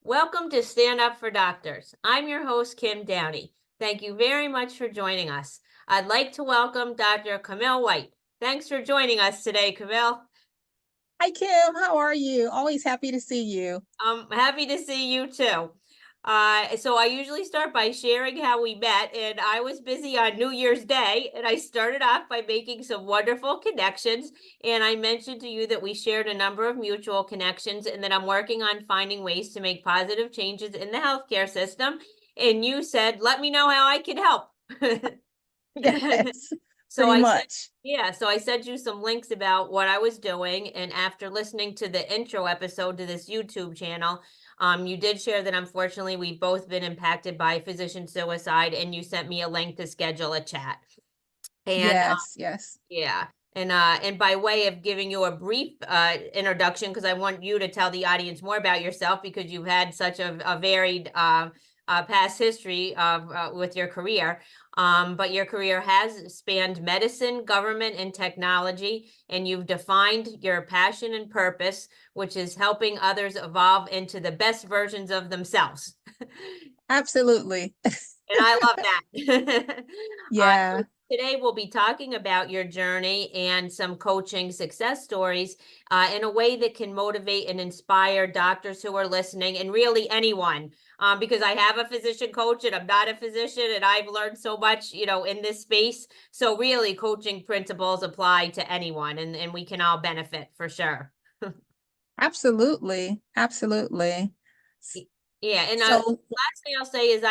Welcome to Stand Up for Doctors. I'm your host, Kim Downey. Thank you very much for joining us. I'd like to welcome Dr. Camille White. Thanks for joining us today, Camille. Hi, Kim. How are you? Always happy to see you. I'm happy to see you too. So I usually start by sharing how we met, and I was busy on New Year's Day, and I started off by making some wonderful connections. And I mentioned to you that we shared a number of mutual connections, and that I'm working on finding ways to make positive changes in the healthcare system. And you said, "Let me know how I can help." Yes, So pretty I sent, much. yeah, so I sent you some links about what I was doing. And after listening to the intro episode to this YouTube channel, you did share that unfortunately we've both been impacted by physician suicide, and you sent me a link to schedule a chat. And Yes, yes. yeah, and by way of giving you a brief introduction, because I want you to tell the audience more about yourself, because you've had such a varied past history of with your career. But your career has spanned medicine, government, and technology, and you've defined your passion and purpose, which is helping others evolve into the best versions of themselves. Absolutely. And I love that. So Yeah, today we'll be talking about your journey and some coaching success stories in a way that can motivate and inspire doctors who are listening, and really anyone. Because I have a physician coach and I'm not a physician, and I've learned so much, in this space. So really coaching principles apply to anyone, and we can all benefit for sure. absolutely. Absolutely. Yeah, and So, last thing I'll say is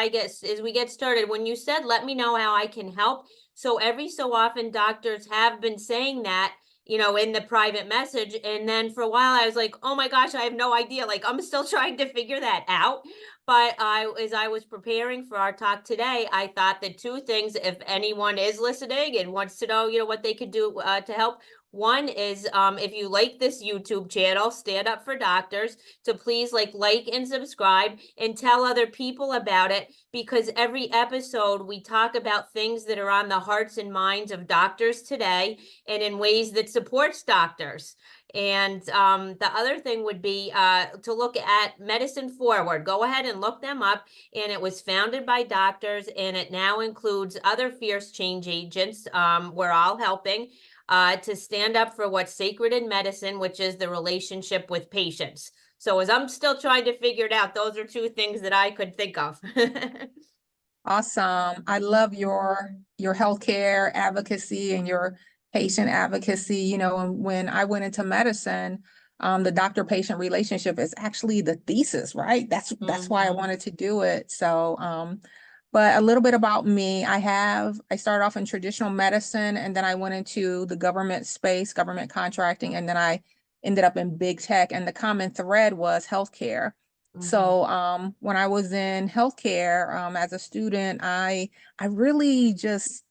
as we get started, when you said let me know how I can help. So every so often doctors have been saying that, in the private message. And then for a while I was like, oh my gosh, I have no idea. Like I'm still trying to figure that out. But as I was preparing for our talk today, I thought that two things, if anyone is listening and wants to know, what they could do to help. One is if you like this YouTube channel, Stand Up for Doctors, to please like and subscribe and tell other people about it, because every episode we talk about things that are on the hearts and minds of doctors today, and in ways that supports doctors. And the other thing would be to look at Medicine Forward. Go ahead and look them up. And it was founded by doctors, and it now includes other fierce change agents. We're all helping to stand up for what's sacred in medicine, which is the relationship with patients. So as I'm still trying to figure it out, those are two things that I could think of. awesome. I love your healthcare advocacy and your patient advocacy. And when I went into medicine, the doctor-patient relationship is actually the thesis, right? That's why I Mhm. wanted to do it. So, but a little bit about me. I started off in traditional medicine, and then I went into the government space, government contracting, and then I ended up in big tech. And the common thread was healthcare. Mhm. So when I was in healthcare as a student, I really just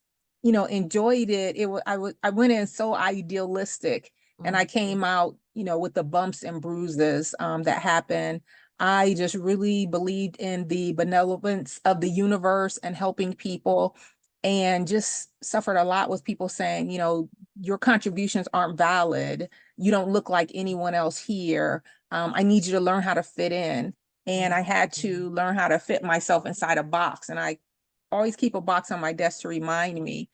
enjoyed it. I went in so idealistic, and I Mhm. came out with the bumps and bruises that happened. I just really believed in the benevolence of the universe and helping people, and just suffered a lot with people saying, your contributions aren't valid. You don't look like anyone else here. I need you to learn how to fit in. And I had to learn how to fit myself inside a box. And I always keep a box on my desk to remind me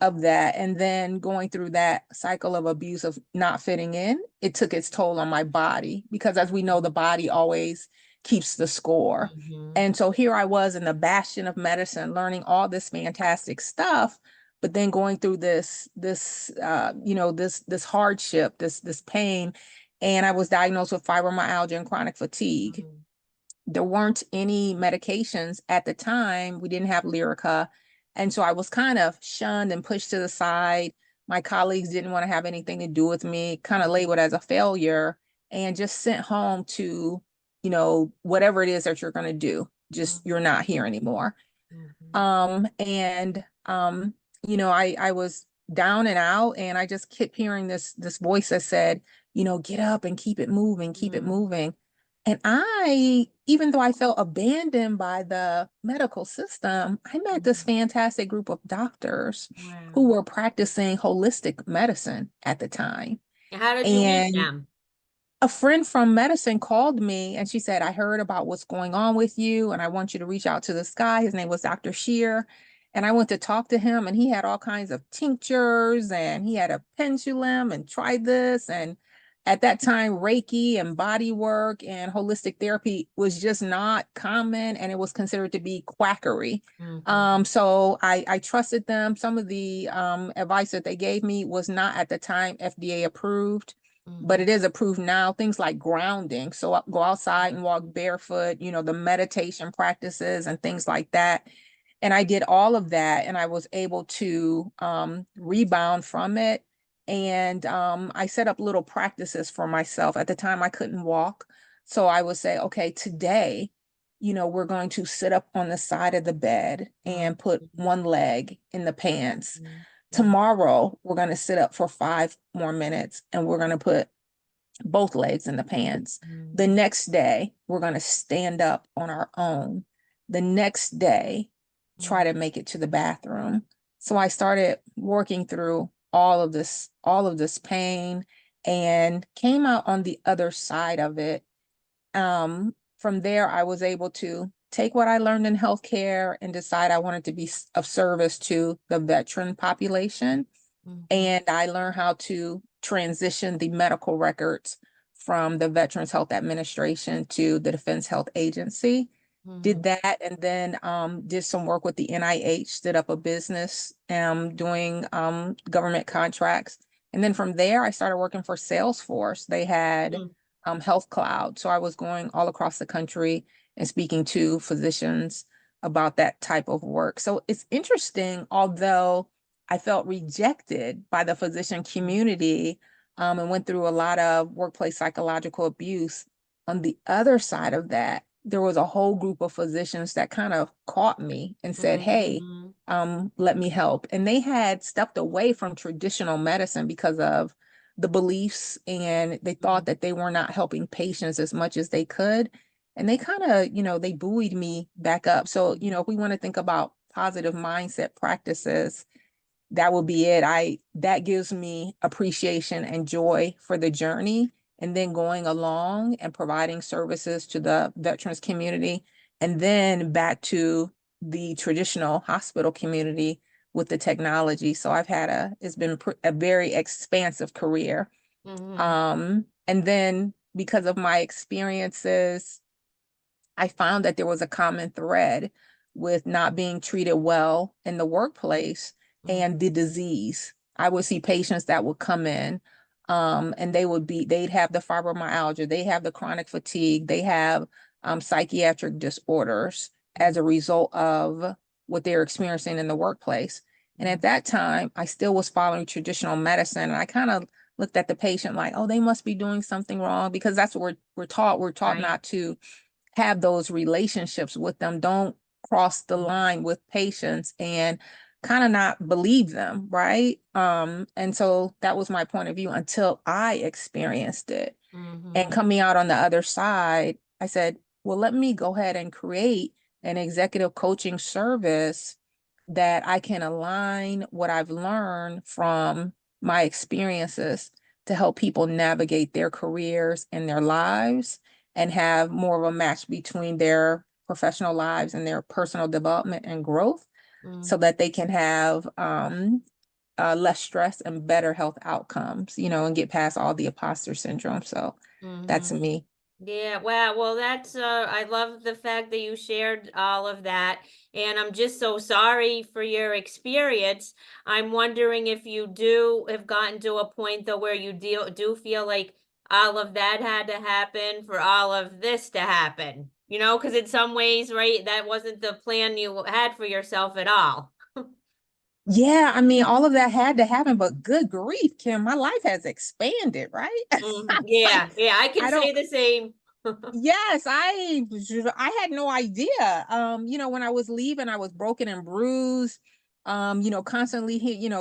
of that. And then going through that cycle of abuse of not fitting in, it took its toll on my body, because as we know, the body always keeps the score. Mhm. And so here I was in the bastion of medicine, learning all this fantastic stuff, but then going through this hardship, this pain. And I was diagnosed with fibromyalgia and chronic fatigue. Mhm. There weren't any medications at the time. We didn't have Lyrica. And so I was kind of shunned and pushed to the side. My colleagues didn't want to have anything to do with me, kind of labeled as a failure, and just sent home to, whatever it is that you're going to do. Just you're not here anymore. Mhm. I was down and out, and I just kept hearing this voice that said, get up and keep it moving, keep it Mhm. moving. And even though I felt abandoned by the medical system, I met this Mhm. fantastic group of doctors who Wow. were practicing holistic medicine at the time. How did you meet And them? a friend from medicine called me and she said, I heard about what's going on with you and I want you to reach out to this guy. His name was Dr. Shear. And I went to talk to him and he had all kinds of tinctures and he had a pendulum and tried this. And at that time, Reiki and body work and holistic therapy was just not common and it was considered to be quackery. Mhm. So I trusted them. Some of the advice that they gave me was not at the time FDA approved, but Mhm. it is approved now. Things like grounding. So go outside and walk barefoot, the meditation practices and things like that. And I did all of that and I was able to rebound from it. And I set up little practices for myself. At the time, I couldn't walk. So I would say, okay, today, we're going to sit up on the side of the bed and put Mhm. one leg in the pants. Mhm. Mhm. Tomorrow, we're going to sit up for 5 more minutes and we're going to put both legs in the pants. The Mhm. next day, we're going to stand up on our own. The next day, try Mhm. to make it to the bathroom. So I started working through all of this pain and came out on the other side of it. From there, I was able to take what I learned in healthcare and decide I wanted to be of service to the veteran population. Mhm. And I learned how to transition the medical records from the Veterans Health Administration to the Defense Health Agency. Did Mhm. that and then did some work with the NIH, stood up a business doing government contracts. And then from there, I started working for Salesforce. They had Mhm. Health Cloud. So I was going all across the country and speaking to physicians about that type of work. So it's interesting, although I felt rejected by the physician community and went through a lot of workplace psychological abuse. On the other side of that, there was a whole group of physicians that kind of caught me and said, hey, Mhm. let me help. And they had stepped away from traditional medicine because of the beliefs and they thought Mhm. that they were not helping patients as much as they could. And they kind of, they buoyed me back up. So, if we want to think about positive mindset practices, that will be it. That gives me appreciation and joy for the journey and then going along and providing services to the veterans community and then back to the traditional hospital community with the technology. So it's been a very expansive career. Mhm. And then because of my experiences, I found that there was a common thread with not being treated well in the workplace Mhm. and the disease. I would see patients that would come in, and they'd have the fibromyalgia, they have the chronic fatigue, they have psychiatric disorders as a result of what they're experiencing in the workplace. And at Mhm. that time, I still was following traditional medicine, and I kind of looked at the patient like, oh, they must be doing something wrong because that's what we're taught. We're taught Right. not to have those relationships with them. Don't cross the line with patients and kind of not believe them, right? And so that was my point of view until I experienced it. And Mhm. coming out on the other side, I said, well, let me go ahead and create an executive coaching service that I can align what I've learned from my experiences to help people navigate their careers and their lives and have more of a match between their professional lives and their personal development and growth so Mhm. that they can have less stress and better health outcomes, and get past all the imposter syndrome. So that's Mhm. me. Yeah, wow. Well, that's I love the fact that you shared all of that. And I'm just so sorry for your experience. I'm wondering if you do have gotten to a point though where you do feel like all of that had to happen for all of this to happen. Because in some ways, right, that wasn't the plan you had for yourself at all. Yeah, I mean, all of that had to happen, but good grief, Kim, my life has expanded, right? Like, Yeah, yeah, I can I don't, say the same. yes, I had no idea. When I was leaving, I was broken and bruised. Constantly,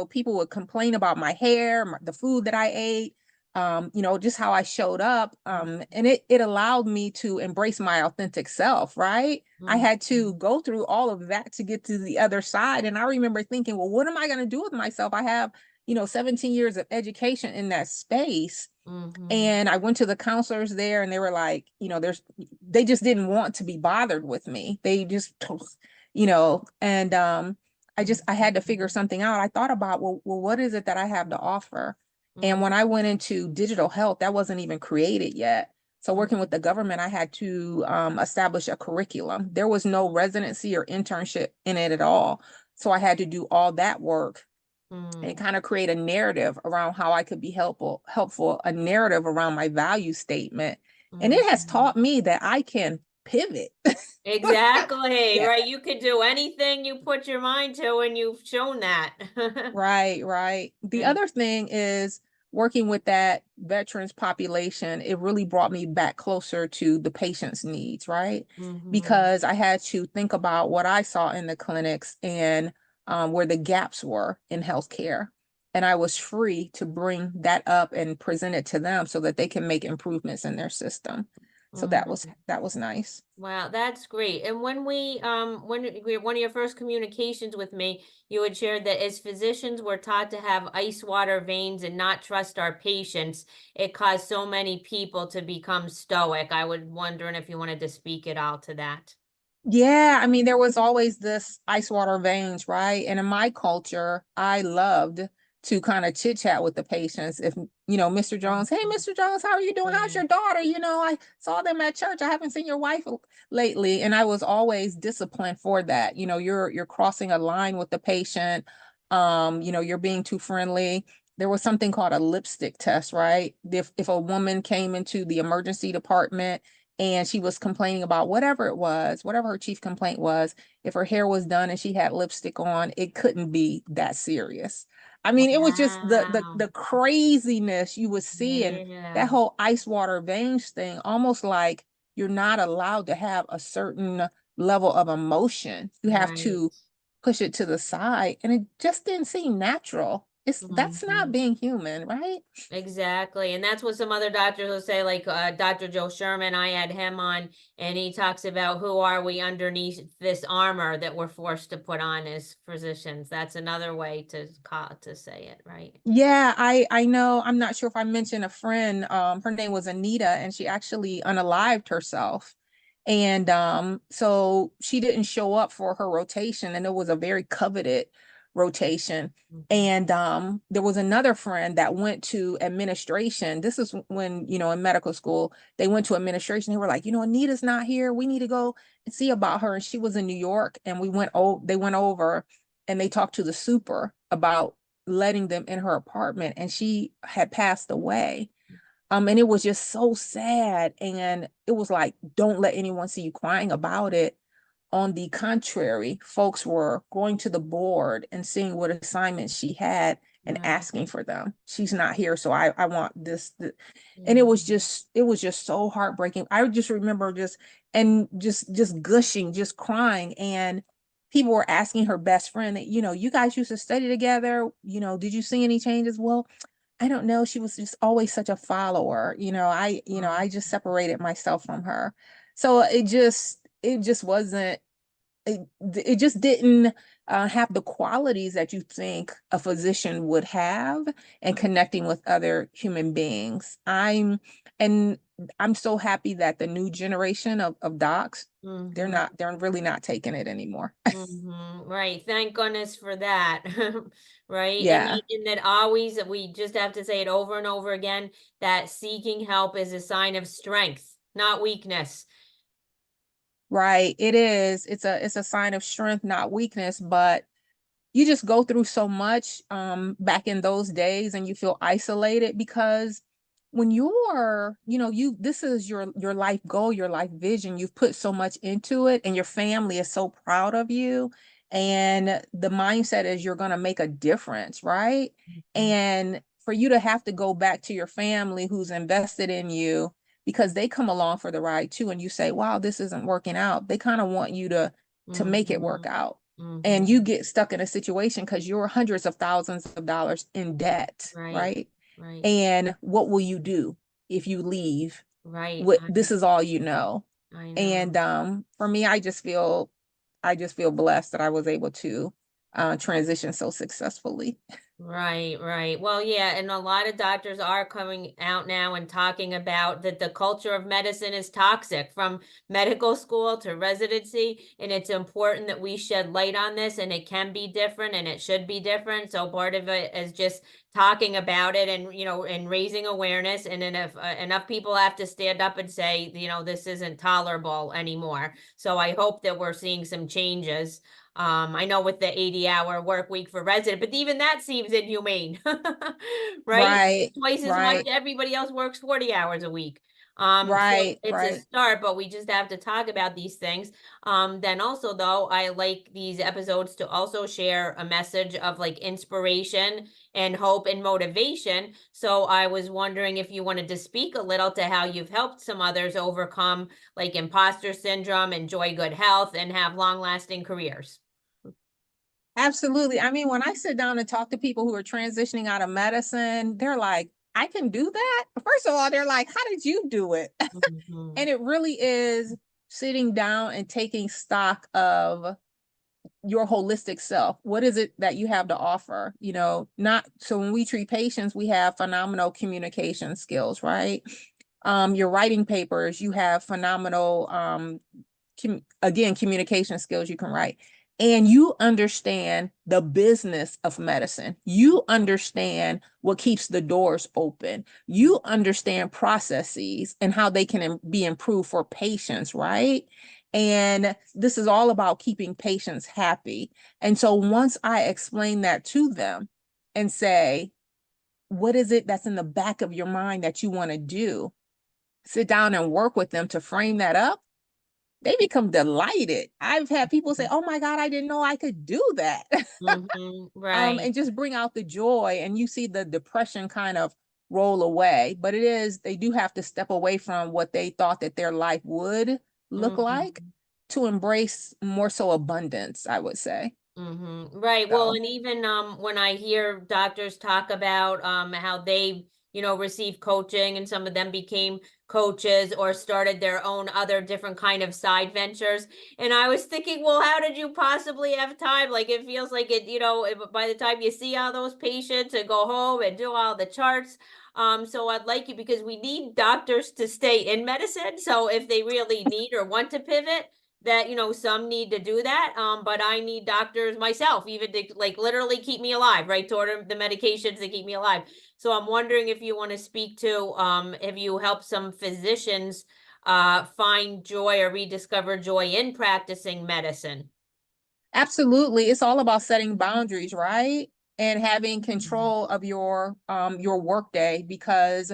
people would complain about my hair, the food that I ate, just how I showed up. And it allowed me to embrace my authentic self, right? I Mhm. had to go through all of that to get to the other side. And I remember thinking, well, what am I going to do with myself? I have, 17 years of education in that space. Mm-hmm. And I went to the counselors there and they were like, they just didn't want to be bothered with me. They just, and I had to figure something out. I thought about, well, what is it that I have to offer? And when I went into digital health, that wasn't even created yet. So working with the government, I had to establish a curriculum. There was no residency or internship in it at all. So I had to do all that work and Mm-hmm. kind of create a narrative around how I could be helpful, a narrative around my value statement. And it has Mm-hmm. taught me that I can pivot. Exactly, Yeah. right. You could do anything you put your mind to, and you've shown that. Right, right. The And other thing is working with that veterans population, it really brought me back closer to the patient's needs, right? mm-hmm. Because I had to think about what I saw in the clinics and where the gaps were in healthcare. And I was free to bring that up and present it to them so that they can make improvements in their system. So Mm-hmm. that was nice. Wow, that's great. And one of your first communications with me, you had shared that as physicians, we're taught to have ice water veins and not trust our patients. It caused so many people to become stoic. I was wondering if you wanted to speak at all to that. Yeah, I mean, there was always this ice water veins, right? And in my culture, I loved to kind of chit chat with the patients. If, Mr. Jones, hey, Mhm. Mr. Jones, how are you doing? How's Yeah. your daughter? I saw them at church. I haven't seen your wife lately. And I was always disciplined for that. You're crossing a line with the patient. You're being too friendly. There was something called a lipstick test, right? If a woman came into the emergency department and she was complaining about whatever it was, whatever her chief complaint was, if her hair was done and she had lipstick on, it couldn't be that serious. I mean, it was just the Wow. craziness you would see and that Yeah. whole ice water veins thing, almost like you're not allowed to have a certain level of emotion. You have Right. to push it to the side, and it just didn't seem natural. That's not Mhm. being human, right? Exactly. And that's what some other doctors will say, like Dr. Joe Sherman. I had him on, and he talks about who are we underneath this armor that we're forced to put on as physicians. That's another way to say it, right? Yeah, I know. I'm not sure if I mentioned a friend. Her name was Anita, and she actually unalived herself. And so she didn't show up for her rotation, and it was a very coveted rotation. Mhm. And there was another friend that went to administration. This is when, in medical school, they went to administration. They were like, Anita's not here. We need to go and see about her. And she was in New York, and they went over and they talked to the super about letting them in her apartment, and she had passed away. And it was just so sad. And it was like, don't let anyone see you crying about it. On the contrary, folks were going to the board and seeing what assignments she had and Right. asking for them. She's not here, so I want this. And Mhm. it was just so heartbreaking. I just remember just gushing, just crying. And people were asking her best friend that, you guys used to study together, did you see any changes? Well, I don't know. She was just always such a follower. I just separated myself from her. So it just wasn't, it just didn't have the qualities that you think a physician would have in connecting with other human beings. And I'm so happy that the new generation of docs, Mhm. they're really not taking it anymore. Mhm. Right. Thank goodness for that. Right. And Yeah. that always, we just have to say it over and over again, that seeking help is a sign of strength, not weakness. Right. It is. It's a sign of strength, not weakness, but you just go through so much back in those days and you feel isolated because when you're, this is your life goal, your life vision, you've put so much into it and your family is so proud of you. And the mindset is you're going to make a difference, right? Mhm. And for you to have to go back to your family who's invested in you because they come along for the ride too, and you say, wow, this isn't working out. They kind of want you to make it work Mhm. out, and you Mhm. get stuck in a situation because you're hundreds of thousands of dollars in debt, Right. right? Right. And what will you do if you leave? Right. What This is all you know. I know. And for me, I just feel blessed that I was able to transition so successfully. Right, right. Well, yeah, and a lot of doctors are coming out now and talking about that the culture of medicine is toxic from medical school to residency, and it's important that we shed light on this, and it can be different and it should be different. So part of it is just talking about it and, and raising awareness, and then if enough people have to stand up and say, this isn't tolerable anymore. So I hope that we're seeing some changes. I know with the 80-hour work week for resident, but even that seems inhumane, right? Right, Twice as much, right, everybody else works 40 hours a week. So right, it's a right. start, but we just have to talk about these things. Then also though, I like these episodes to also share a message of like inspiration and hope and motivation. So I was wondering if you wanted to speak a little to how you've helped some others overcome like imposter syndrome, enjoy good health, and have long-lasting careers. Absolutely. I mean, when I sit down and talk to people who are transitioning out of medicine, they're like, I can do that. First of all, they're like, how did you do it? Mhm. And it really is sitting down and taking stock of your holistic self. What is it that you have to offer? Not so when we treat patients, we have phenomenal communication skills, right? You're writing papers, you have phenomenal again, communication skills you can write. And you understand the business of medicine. You understand what keeps the doors open. You understand processes and how they can be improved for patients, right? And this is all about keeping patients happy. And so once I explain that to them and say, what is it that's in the back of your mind that you want to do? Sit down and work with them to frame that up. They become delighted. I've had people say, "Oh my God, I didn't know I could do that." Right. And just bring out the joy, and you see the depression kind of roll away. But they do have to step away from what they thought that their life would look like Mhm. to embrace more so abundance, I would say. Right. Well, So and even when I hear doctors talk about how they, receive coaching and some of them became coaches or started their own other different kind of side ventures. And I was thinking, well, how did you possibly have time? Like it feels like it, by the time you see all those patients and go home and do all the charts. So I'd like you because we need doctors to stay in medicine. So if they really need or want to pivot, that some need to do that, but I need doctors myself even to like literally keep me alive, right, to order the medications that keep me alive. So I'm wondering if you want to speak to have you helped some physicians find joy or rediscover joy in practicing medicine. absolutely. It's all about setting boundaries, right? And having Mhm. control of your work day because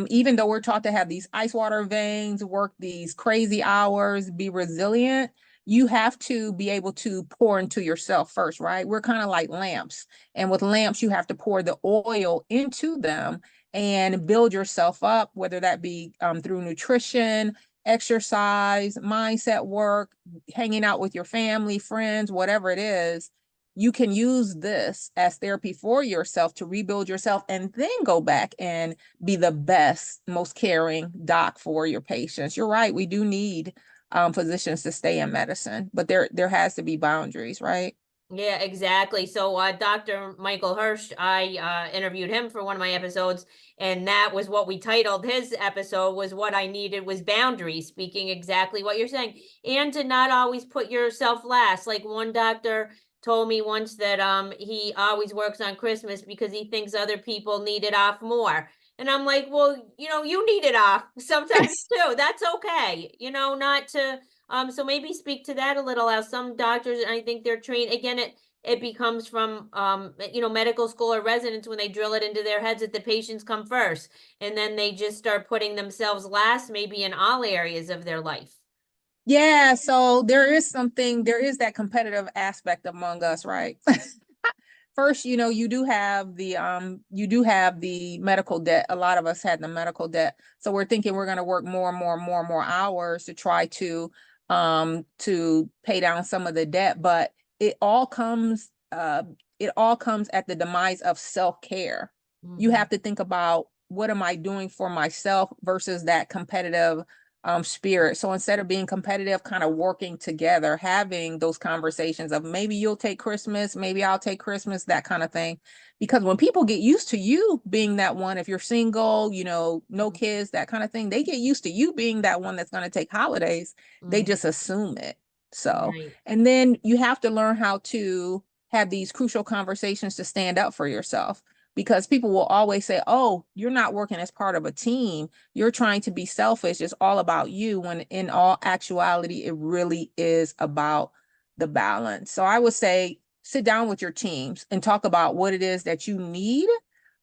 even though we're taught to have these ice water veins, work these crazy hours, be resilient, you have to be able to pour into yourself first, right? We're kind of like lamps. And with lamps, you have to pour the oil into them and build yourself up, whether that be through nutrition, exercise, mindset work, hanging out with your family, friends, whatever it is, you can use this as therapy for yourself to rebuild yourself and then go back and be the best, most caring doc for your patients. You're right. We do need physicians to stay in medicine, but there has to be boundaries, right? Yeah, exactly. So, Dr. Michael Hirsch, I interviewed him for one of my episodes, and that was what we titled his episode was what I needed was boundaries, speaking exactly what you're saying, and to not always put yourself last. Like one doctor told me once that he always works on Christmas because he thinks other people need it off more. And I'm like, well, you need it off sometimes too. That's okay. Not to so maybe speak to that a little, how some doctors, and I think they're trained, again, it becomes from medical school or residents when they drill it into their heads that the patients come first. And then they just start putting themselves last, maybe in all areas of their life. Yeah, so there is that competitive aspect among us, right? First, you do have the medical debt. A lot of us had the medical debt. So we're thinking we're going to work more and more and more and more hours to try to pay down some of the debt, but it all comes at the demise of self-care. You Mhm. have to think about what am I doing for myself versus that competitive spirit. So instead of being competitive, kind of working together, having those conversations of maybe you'll take Christmas, maybe I'll take Christmas, that kind of thing. Because when people get used to you being that one, if you're single, no kids, that kind of thing, they get used to you being that one that's going to take holidays. They Mhm. just assume it. So, Right. and then you have to learn how to have these crucial conversations to stand up for yourself, because people will always say, oh, you're not working as part of a team, you're trying to be selfish, it's all about you, when in all actuality it really is about the balance. So I would say sit down with your teams and talk about what it is that you need,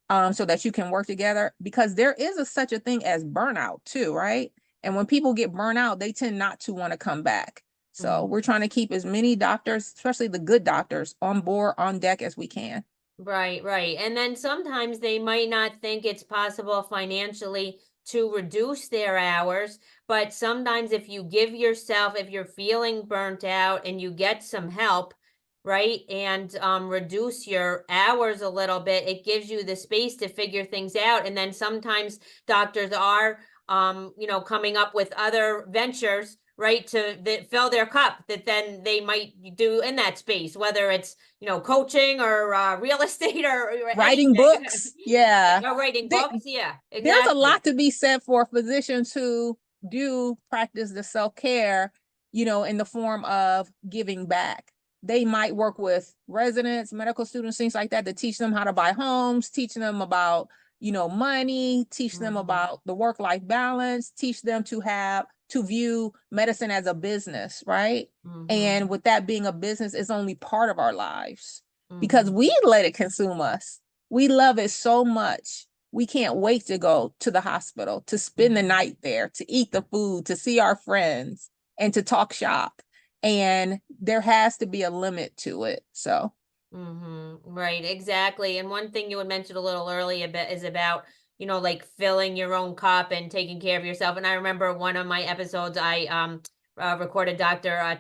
so that you can work together, because there is such a thing as burnout too, right? And when people get burnt out, they tend not to want to come back. So Mhm. we're trying to keep as many doctors, especially the good doctors, on board, on deck as we can. Right, right. And then sometimes they might not think it's possible financially to reduce their hours, but sometimes if you give yourself, if you're feeling burnt out and you get some help, right, and reduce your hours a little bit, it gives you the space to figure things out. And then sometimes doctors are, coming up with other ventures, right, to that fill their cup that then they might do in that space, whether it's coaching or real estate or Writing anything. books, yeah. Or writing They, books. Yeah, there's a exactly. lot to be said for physicians who do practice the self-care, in the form of giving back. They might work with residents, medical students, things like that, to teach them how to buy homes, teach them about, money, teach them Hmm. about the work-life balance, teach them to view medicine as a business, right? And Hmm. with that being a business, it's only part of our lives because Hmm. we let it consume us. We love it so much. We can't wait to go to the hospital, to spend the Hmm. night there, to eat the food, to see our friends, and to talk shop. And there has to be a limit to it. So, Right, exactly. And one thing you had mentioned a little earlier a bit is about, like filling your own cup and taking care of yourself. And I remember one of my episodes, I recorded Dr.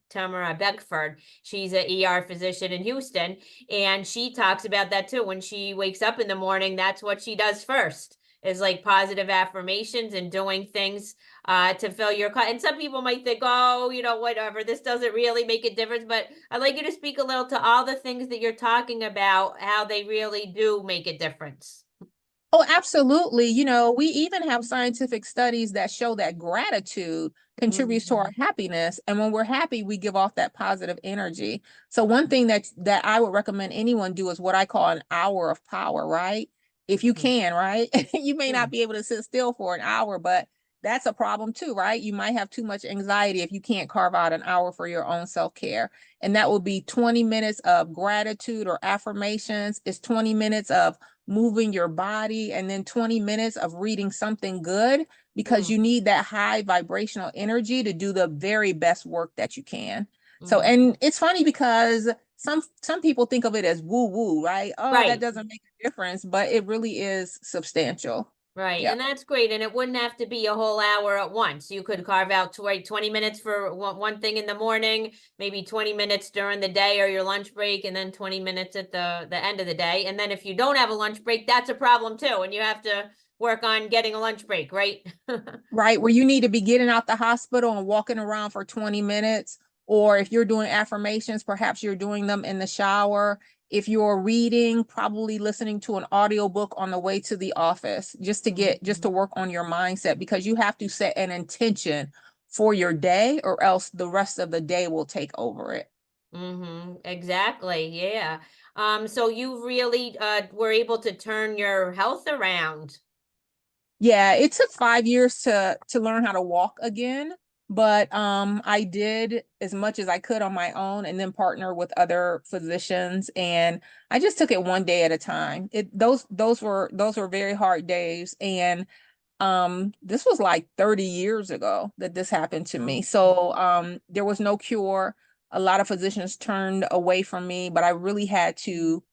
Tamara Beckford. She's a ER physician in Houston, and she talks about that too. When she wakes up in the morning, that's what she does first, is like positive affirmations and doing things to fill your cup. And some people might think, oh, whatever, this doesn't really make a difference. But I'd like you to speak a little to all the things that you're talking about, how they really do make a difference. oh, absolutely. We even have scientific studies that show that gratitude contributes to our Mhm. happiness. And when we're happy, we give off that positive energy. So one thing that I would recommend anyone do is what I call an hour of power, right? If you Mhm. can, right? You may not Mhm. be able to sit still for an hour, but that's a problem too, right? You might have too much anxiety if you can't carve out an hour for your own self-care. And that will be 20 minutes of gratitude or affirmations. It's 20 minutes of moving your body, and then 20 minutes of reading something good, because Mhm. you need that high vibrational energy to do the very best work that you can. So, Mhm. and it's funny because some people think of it as woo woo, right? Oh, that Right. doesn't make a difference, but it really is substantial. Right. Yeah. And that's great. And it wouldn't have to be a whole hour at once. You could carve out 20 minutes for one thing in the morning, maybe 20 minutes during the day or your lunch break, and then 20 minutes at the end of the day. And then if you don't have a lunch break, that's a problem too. And you have to work on getting a lunch break, right? Right, where you need to be getting out the hospital and walking around for 20 minutes. Or if you're doing affirmations, perhaps you're doing them in the shower. If you're reading, probably listening to an audiobook on the way to the office, just to Mhm. work on your mindset, because you have to set an intention for your day, or else the rest of the day will take over it. Exactly. Yeah. So you really were able to turn your health around. Yeah, it took 5 years to learn how to walk again, but I did as much as I could on my own, and then partner with other physicians, and I just took it one day at a time. Those were very hard days, and this was like 30 years ago that this happened to me. So there was no cure. A lot of physicians turned away from me, but I really had to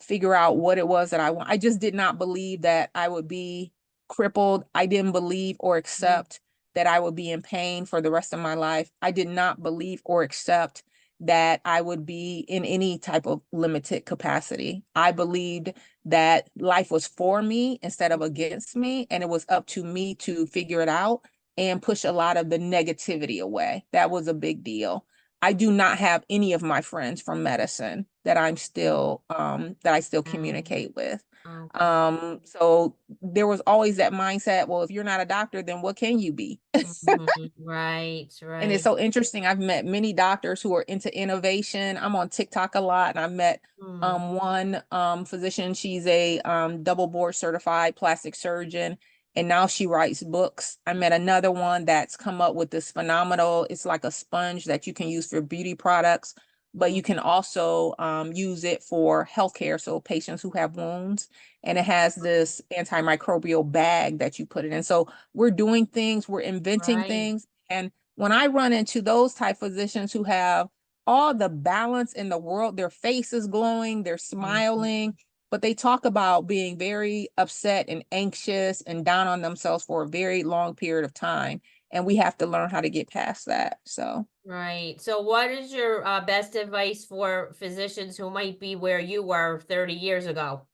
figure out what it was that I want. I just did not believe that I would be crippled. I didn't believe or Mhm. accept that I would be in pain for the rest of my life. I did not believe or accept that I would be in any type of limited capacity. I believed that life was for me instead of against me, and it was up to me to figure it out and push a lot of the negativity away. That was a big deal. I do not have any of my friends from medicine that I still Um, communicate with. okay. So there was always that mindset, well, if you're not a doctor, then what can you be? Mhm. Right, And it's right. so interesting. I've met many doctors who are into innovation. I'm on TikTok a lot, and I've met Hmm. one physician. She's a double board certified plastic surgeon, and now she writes books. I met another one that's come up with this phenomenal, it's like a sponge that you can use for beauty products, but you can also use it for healthcare. So patients who have wounds, and it has this antimicrobial bag that you put it in. So we're doing things, we're inventing Right. things. And when I run into those type physicians who have all the balance in the world, their face is glowing, they're Mhm. smiling, but they talk about being very upset and anxious and down on themselves for a very long period of time. And we have to learn how to get past that. So, Right. So what is your best advice for physicians who might be where you were 30 years ago?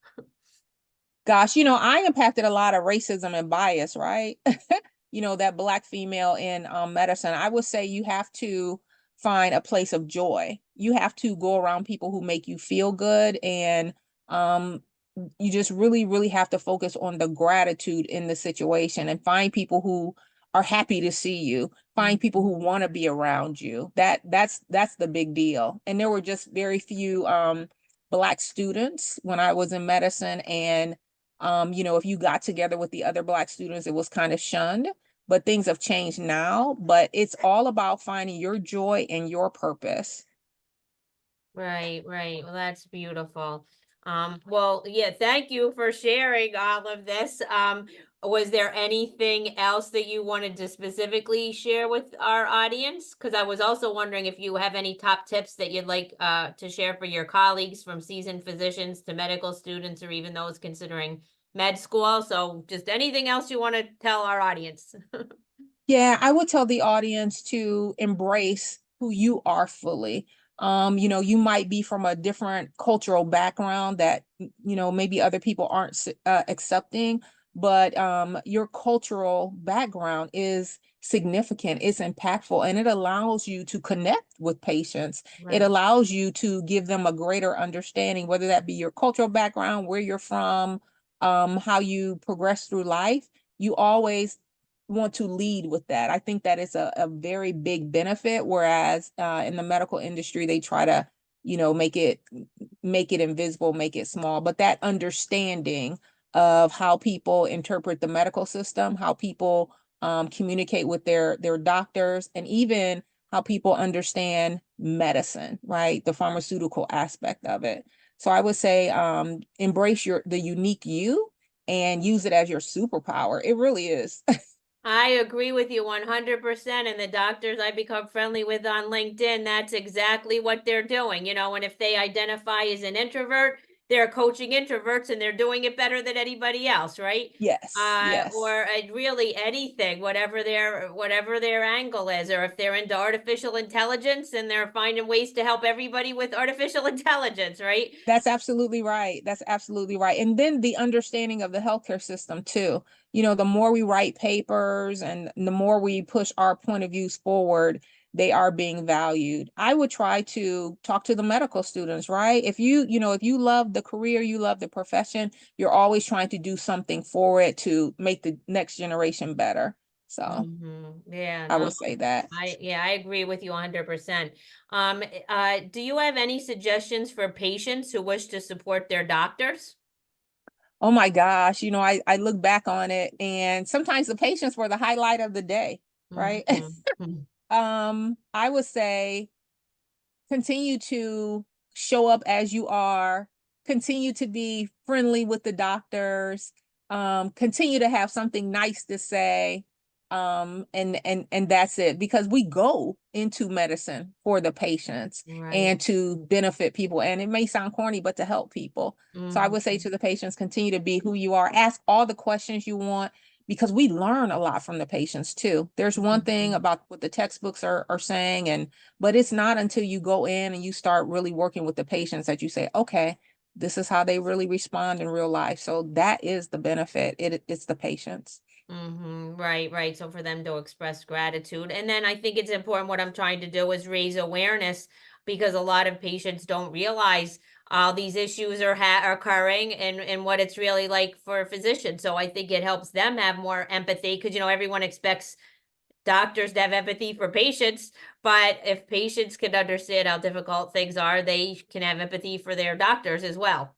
gosh, I impacted a lot of racism and bias, right? That Black female in medicine. I would say you have to find a place of joy. You have to go around people who make you feel good, and um, you just really, really have to focus on the gratitude in the situation and find people who are happy to see you. Find people Mhm. who want to be around you. That's the big deal. And there were just very few Black students when I was in medicine, and if you got together with the other Black students, it was kind of shunned, but things have changed now. But it's all about finding your joy and your purpose. Right, right. Well, that's beautiful. Well, yeah, thank you for sharing all of this. Was there anything else that you wanted to specifically share with our audience? Because I was also wondering if you have any top tips that you'd like to share for your colleagues, from seasoned physicians to medical students, or even those considering med school. So just anything else you want to tell our audience? Yeah, I would tell the audience to embrace who you are fully. You might be from a different cultural background that, maybe other people aren't accepting, but your cultural background is significant, it's impactful, and it allows you to connect with patients. It Right. allows you to give them a greater understanding, whether that be your cultural background, where you're from, how you progress through life. You always want to lead with that. I think that is a very big benefit. Whereas in the medical industry, they try to, make it invisible, make it small. But that understanding of how people interpret the medical system, how people communicate with their doctors, and even how people understand medicine, right? The pharmaceutical aspect of it. So I would say embrace the unique you and use it as your superpower. It really is. I agree with you 100%. And the doctors I become friendly with on LinkedIn, that's exactly what they're doing. And if they identify as an introvert, they're coaching introverts and they're doing it better than anybody else, right? Yes, yes. Or really anything, whatever their angle is, or if they're into artificial intelligence and they're finding ways to help everybody with artificial intelligence, right? That's absolutely right. That's absolutely right. And then the understanding of the healthcare system too. The more we write papers and the more we push our point of views forward, they are being valued. I would try to talk to the medical students, right? If you love the career, you love the profession, you're always trying to do something for it to make the next generation better. So Yeah, I no, would say that. I agree with you 100%. Do you have any suggestions for patients who wish to support their doctors? Oh my gosh, I look back on it, and sometimes the patients were the highlight of the day, right? Mhm. I would say continue to show up as you are, continue to be friendly with the doctors, continue to have something nice to say, and that's it, because we go into medicine for the patients Right. and to benefit people, and it may sound corny, but to help people. So I would say Mhm. to the patients, continue to be who you are, ask all the questions you want, because we learn a lot from the patients too. There's one thing Mhm. about what the textbooks are saying, but it's not until you go in and you start really working with the patients that you say, okay, this is how they really respond in real life. So that is the benefit. It's the patients. Right, right. So for them to express gratitude. And then I think it's important what I'm trying to do is raise awareness because a lot of patients don't realize all these issues are occurring and what it's really like for a physician. So I think it helps them have more empathy because, you know, everyone expects doctors to have empathy for patients, but if patients can understand how difficult things are, they can have empathy for their doctors as well.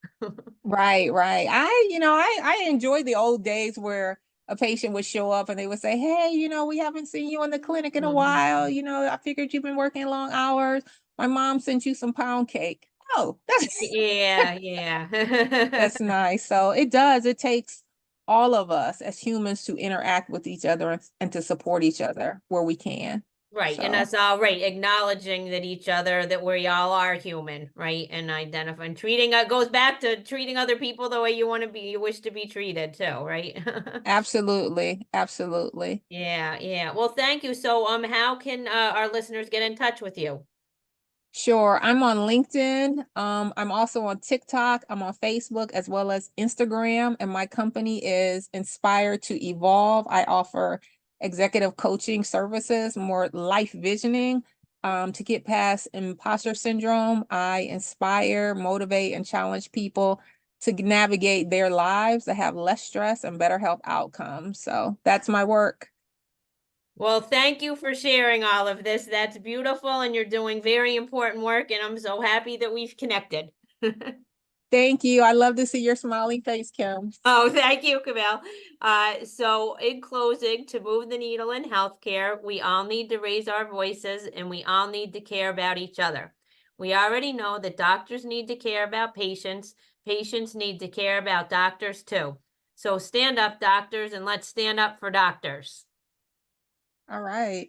Right, right. I enjoy the old days where a patient would show up and they would say, hey, we haven't seen you in the clinic in a while. Mhm. I figured you've been working long hours. My mom sent you some pound cake. Oh, that's Yeah, yeah. that's nice. So it takes all of us as humans to interact with each other and to support each other where we can. Right, and So that's all right. Acknowledging that each other, that we all are human, right? And identifying, treating goes back to treating other people the way you want to be, you wish to be treated too, right? absolutely, absolutely. Yeah, yeah. Well, thank you. So, how can our listeners get in touch with you? Sure. I'm on LinkedIn. I'm also on TikTok. I'm on Facebook as well as Instagram. And my company is Inspired to Evolve. I offer executive coaching services, more life visioning, to get past imposter syndrome. I inspire, motivate, and challenge people to navigate their lives to have less stress and better health outcomes. So that's my work. Well, thank you for sharing all of this. That's beautiful, and you're doing very important work, and I'm so happy that we've connected. Thank you. I love to see your smiling face, Kim. Oh, thank you, Camille. So in closing, to move the needle in healthcare, we all need to raise our voices and we all need to care about each other. We already know that doctors need to care about patients. Patients need to care about doctors too. So stand up, doctors, and let's stand up for doctors. All right.